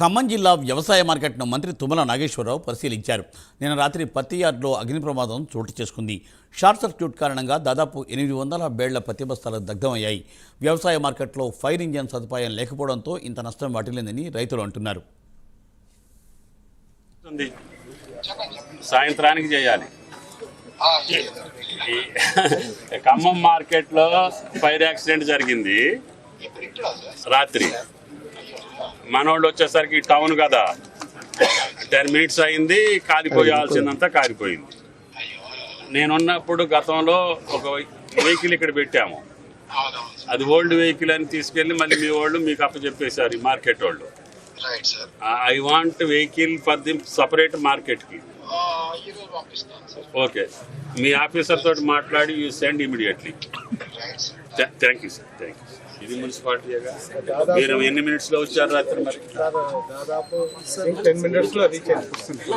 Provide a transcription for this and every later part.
ఖమ్మం జిల్లా వ్యవసాయ మార్కెట్ను మంత్రి తుమ్మల నాగేశ్వరరావు పరిశీలించారు. నిన్న రాత్రి పత్తి యార్డులో అగ్ని ప్రమాదం చోటు చేసుకుంది. షార్ట్ సర్క్యూట్ కారణంగా దాదాపు 800 బేళ్ల పత్తి బస్తాలు దగ్ధమయ్యాయి. వ్యవసాయ మార్కెట్లో ఫైర్ ఇంజన్ సదుపాయం లేకపోవడంతో ఇంత నష్టం వాటిల్లిందని రైతులు అంటున్నారు. సాయంత్రానికి చేయాలి. ఖమ్మం మార్కెట్లో ఫైర్ యాక్సిడెంట్ జరిగింది రాత్రి. మనోళ్ళు వచ్చేసరికి టౌన్ కదా, 10 minutes అయింది, కాలిపోయాల్సిందంతా కాలిపోయింది. నేనున్నప్పుడు గతంలో ఒక వెహికల్ ఇక్కడ పెట్టాము, అది ఓల్డ్ వెహికల్ అని తీసుకెళ్ళి మళ్ళీ మీ వాళ్ళు మీకు అప్పచెప్పేశారు, ఈ మార్కెట్ వాళ్ళు. I want vehicle for the separate మార్కెట్కి. ఓకే, మీ ఆఫీసర్ తోటి మాట్లాడి you send immediately. Thank you sir, thank you. ఇది మున్సిపాలిటీగా మీరు ఎన్ని మినిట్స్లో వచ్చారు రాత్రి? మరి దాదాపు 10 minutes లో రీచ్ అయ్యారు.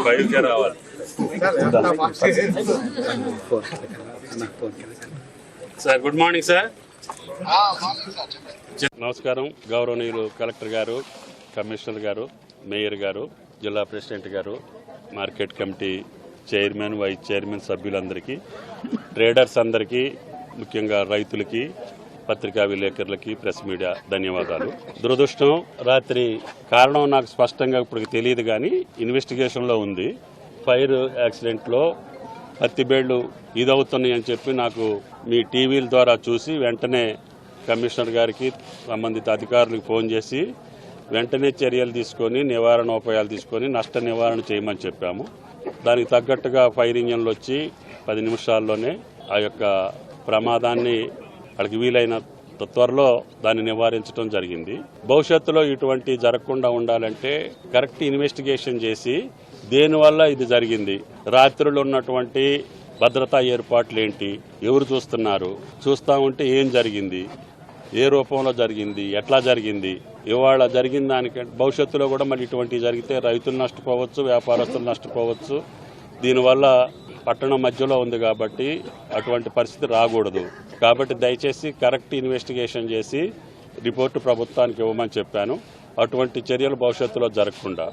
5కే రావాలి సార్. Good morning sir. నమస్కారం. గౌరవనీయులు కలెక్టర్ గారు, కమిషనర్ గారు, మేయర్ గారు, జిల్లా ప్రెసిడెంట్ గారు, market committee chairman, vice chairman సభ్యులందరికీ, ట్రేడర్స్ అందరికీ, ముఖ్యంగా రైతులకి, పత్రికా విలేకరులకి, ప్రెస్ మీడియా ధన్యవాదాలు. దురదృష్టం, రాత్రి కారణం నాకు స్పష్టంగా ఇప్పుడు తెలియదు కానీ ఇన్వెస్టిగేషన్లో ఉంది. ఫైర్ యాక్సిడెంట్లో పత్తి బేళ్లు ఇదవుతున్నాయి అని చెప్పి నాకు మీ టీవీల ద్వారా చూసి వెంటనే కమిషనర్ గారికి, సంబంధిత అధికారులకు ఫోన్ చేసి వెంటనే చర్యలు తీసుకొని నివారణోపాయాలు తీసుకొని నష్ట నివారణ చేయమని చెప్పాము. దానికి తగ్గట్టుగా ఫైర్ ఇంజన్లు వచ్చి 10 నిమిషాల్లోనే ఆ యొక్క ప్రమాదాన్ని వాళ్ళకి వీలైన త్వరలో దాన్ని నివారించడం జరిగింది. భవిష్యత్తులో ఇటువంటి జరగకుండా ఉండాలంటే కరెక్ట్ ఇన్వెస్టిగేషన్ చేసి దేనివల్ల ఇది జరిగింది, రాత్రులు ఉన్నటువంటి భద్రతా ఏర్పాట్లు ఏంటి, ఎవరు చూస్తున్నారు, చూస్తూ ఉంటే ఏం జరిగింది, ఏ రూపంలో జరిగింది, ఎట్లా జరిగింది, ఇవాళ జరిగిన దానికంటే భవిష్యత్తులో కూడా మళ్ళీ ఇటువంటివి జరిగితే రైతులు నష్టపోవచ్చు, వ్యాపారస్తులు నష్టపోవచ్చు. దీనివల్ల పట్టణం మధ్యలో ఉంది కాబట్టి అటువంటి పరిస్థితి రాకూడదు. కాబట్టి దయచేసి కరెక్ట్ ఇన్వెస్టిగేషన్ చేసి రిపోర్టు ప్రభుత్వానికి ఇవ్వమని చెప్పాను. అటువంటి చర్యలు భవిష్యత్తులో జరగకుండా